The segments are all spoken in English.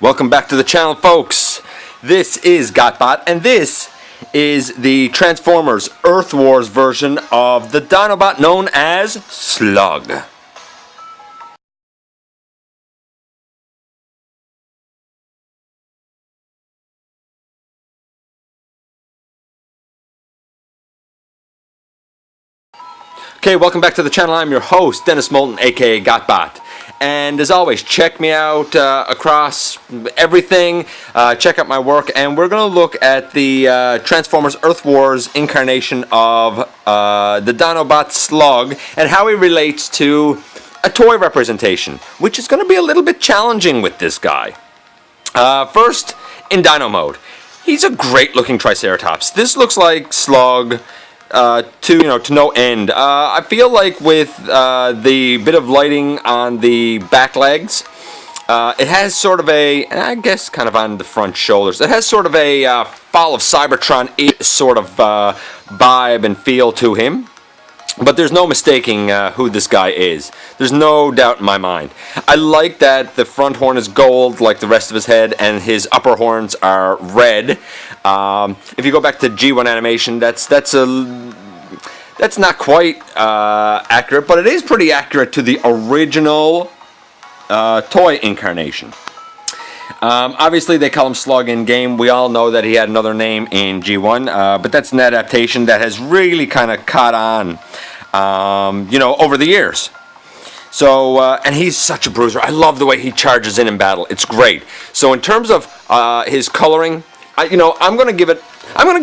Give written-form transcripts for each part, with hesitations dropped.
Welcome back to the channel, folks. This is Gotbot, and this is the Transformers Earth Wars version of the dinobot known as Slug. Okay, welcome back to the channel. I'm your host, Dennis Moulton, aka Gotbot. And as always, check me out across everything. Check out my work, and we're going to look at the Transformers Earth Wars incarnation of the dinobot Slug and how he relates to a toy representation, which is going to be a little bit challenging with this guy. First, in Dino mode, he's a great-looking Triceratops. This looks like Slug to no end. I feel like with the bit of lighting on the back legs, it has sort of a, and I guess kind of on the front shoulders, it has sort of a Fall of Cybertron sort of vibe and feel to him. But there's no mistaking who this guy is. There's no doubt in my mind. I like that the front horn is gold like the rest of his head, and his upper horns are red. If you go back to G1 animation, that's not quite accurate, but it is pretty accurate to the original toy incarnation. Obviously, they call him Slug in game. We all know that he had another name in G1, but that's an adaptation that has really kind of caught on, over the years. So, and he's such a bruiser. I love the way he charges in battle. It's great. So, in terms of his coloring, I'm going to give it a 9. I'm going to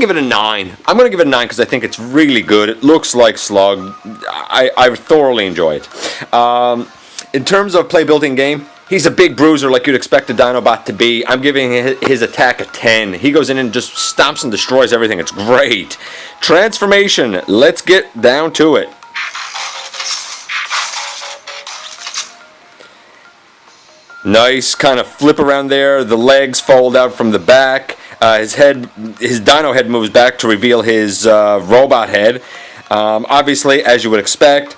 give it a 9 because I think it's really good. It looks like Slug. I thoroughly enjoy it. In terms of playability in game, he's a big bruiser like you'd expect a dinobot to be. I'm giving his attack a 10. He goes in and just stomps and destroys everything. It's great. Transformation. Let's get down to it. Nice kind of flip around there. The legs fold out from the back. His dino head moves back to reveal his robot head. Obviously, as you would expect,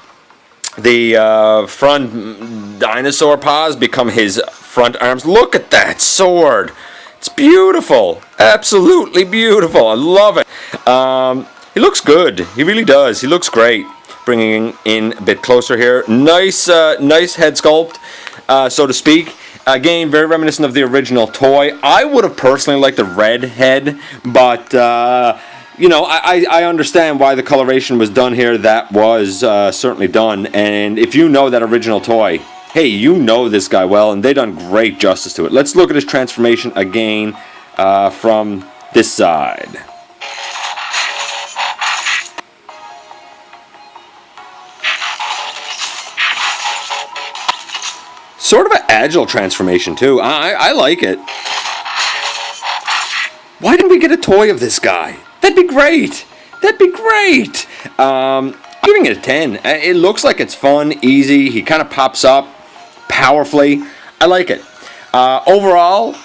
the front dinosaur paws become his front arms. Look at that sword. It's beautiful. Absolutely beautiful. I love it. He looks good. He really does. He looks great. Bringing in a bit closer here. Nice head sculpt, so to speak. Again, very reminiscent of the original toy. I would have personally liked the red head, but I understand why the coloration was done here. That was certainly done. And if you know that original toy, hey, you know this guy well, and they done great justice to it. Let's look at his transformation again from this side. Sort of an agile transformation too. I like it. Why didn't we get a toy of this guy? That'd be great. That'd be great. Giving it a 10. It looks like it's fun, easy. He kind of pops up powerfully. I like it. Overall,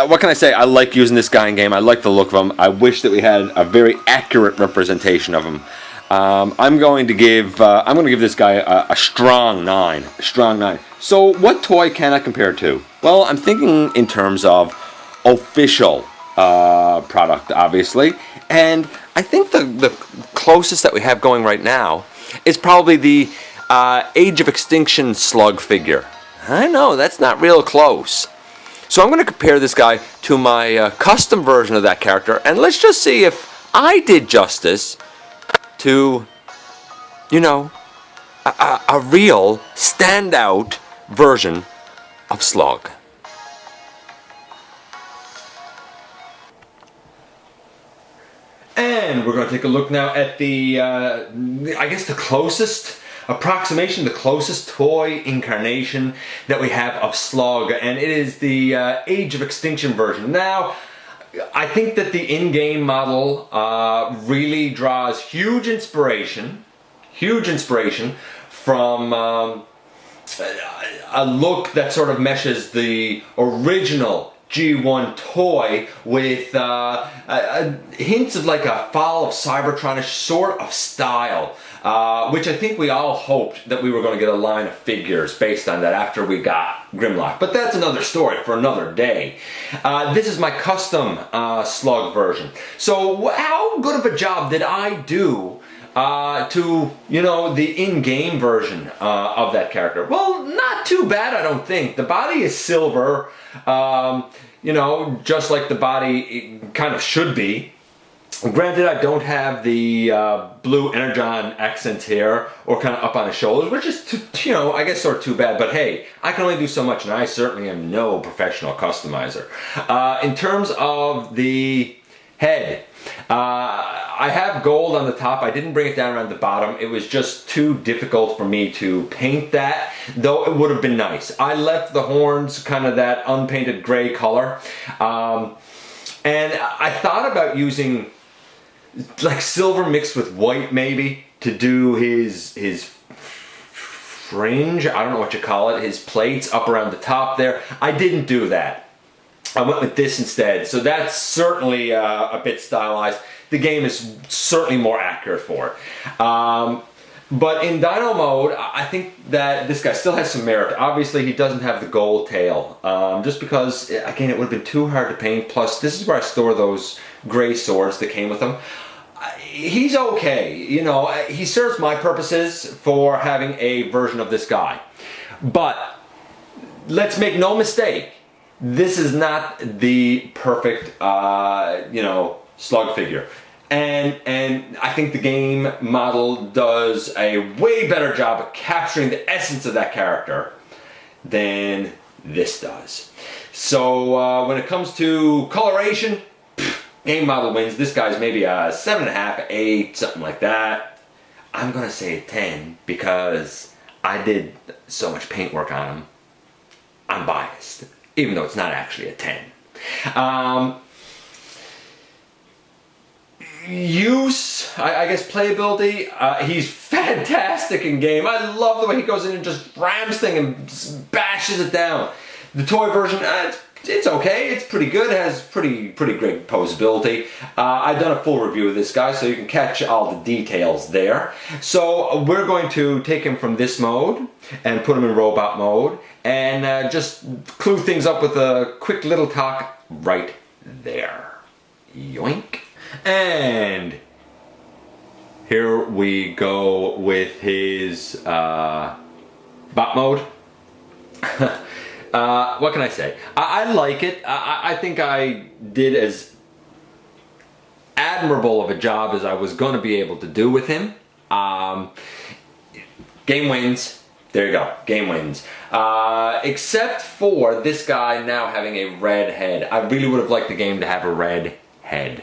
what can I say? I like using this guy in game. I like the look of him. I wish that we had a very accurate representation of him. I'm going to give this guy a strong 9. A strong 9. So what toy can I compare to? Well, I'm thinking in terms of official product, obviously, and I think the closest that we have going right now is probably the Age of Extinction Slug figure. I know, that's not real close. So I'm going to compare this guy to my custom version of that character, and let's just see if I did justice to, a real standout version of Slug. And we're going to take a look now at the, I guess the closest approximation, the closest toy incarnation that we have of Slug, and it is the Age of Extinction version. Now, I think that the in-game model really draws huge inspiration from a look that sort of meshes the original G1 toy with hints of like a Fall of Cybertronish sort of style. which I think we all hoped that we were going to get a line of figures based on that after we got Grimlock. But that's another story for another day. This is my custom Slug version. So how good of a job did I do to, you know, the in-game version of that character? Well, not too bad, I don't think. The body is silver, you know, just like the body kind of should be. Granted, I don't have the blue Energon accents here, or kind of up on his shoulders, which is, you know, I guess sort of too bad. But hey, I can only do so much, and I certainly am no professional customizer. In terms of the head, I have gold on the top. I didn't bring it down around the bottom. It was just too difficult for me to paint that, though it would have been nice. I left the horns kind of that unpainted gray color. And I thought about using like silver mixed with white maybe to do his fringe. I don't know what you call it. His plates up around the top there. I didn't do that. I went with this instead. So that's certainly a bit stylized. The game is certainly more accurate for it. But in Dino mode, I think that this guy still has some merit. Obviously, he doesn't have the gold tail, just because, again, it would have been too hard to paint. Plus, this is where I store those gray swords that came with him. He's okay, you know, he serves my purposes for having a version of this guy. But let's make no mistake, this is not the perfect, you know, Slug figure. And I think the game model does a way better job of capturing the essence of that character than this does. So when it comes to coloration, game model wins. This guy's maybe a 7.5, 8, something like that. I'm gonna say a 10 because I did so much paint work on him. I'm biased, even though it's not actually a 10. Use, I guess playability, he's fantastic in game. I love the way he goes in and just rams things and just bashes it down. The toy version, it's okay, it's pretty good, it has pretty great posability. I've done a full review of this guy, so you can catch all the details there. So we're going to take him from this mode and put him in robot mode and just clue things up with a quick little talk right there. Yoink. And here we go with his bot mode. What can I say? I like it. I think I did as admirable of a job as I was going to be able to do with him. Game wins. There you go. Game wins. Except for this guy now having a red head. I really would have liked the game to have a red head.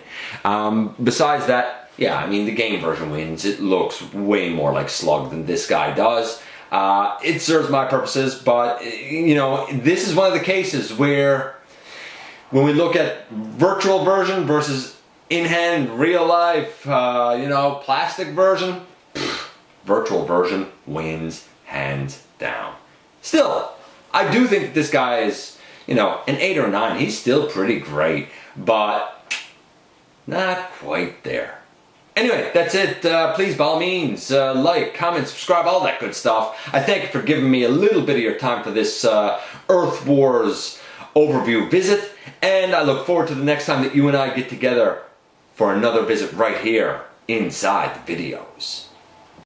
Besides that, yeah, I mean, the game version wins. It looks way more like Slug than this guy does. It serves my purposes, but, you know, this is one of the cases where when we look at virtual version versus in-hand, real-life, you know, plastic version, virtual version wins hands down. Still, I do think this guy is, you know, an 8 or 9. He's still pretty great, but not quite there. Anyway, that's it. Please, by all means, like, comment, subscribe, all that good stuff. I thank you for giving me a little bit of your time for this Earth Wars overview visit, and I look forward to the next time that you and I get together for another visit right here inside the videos.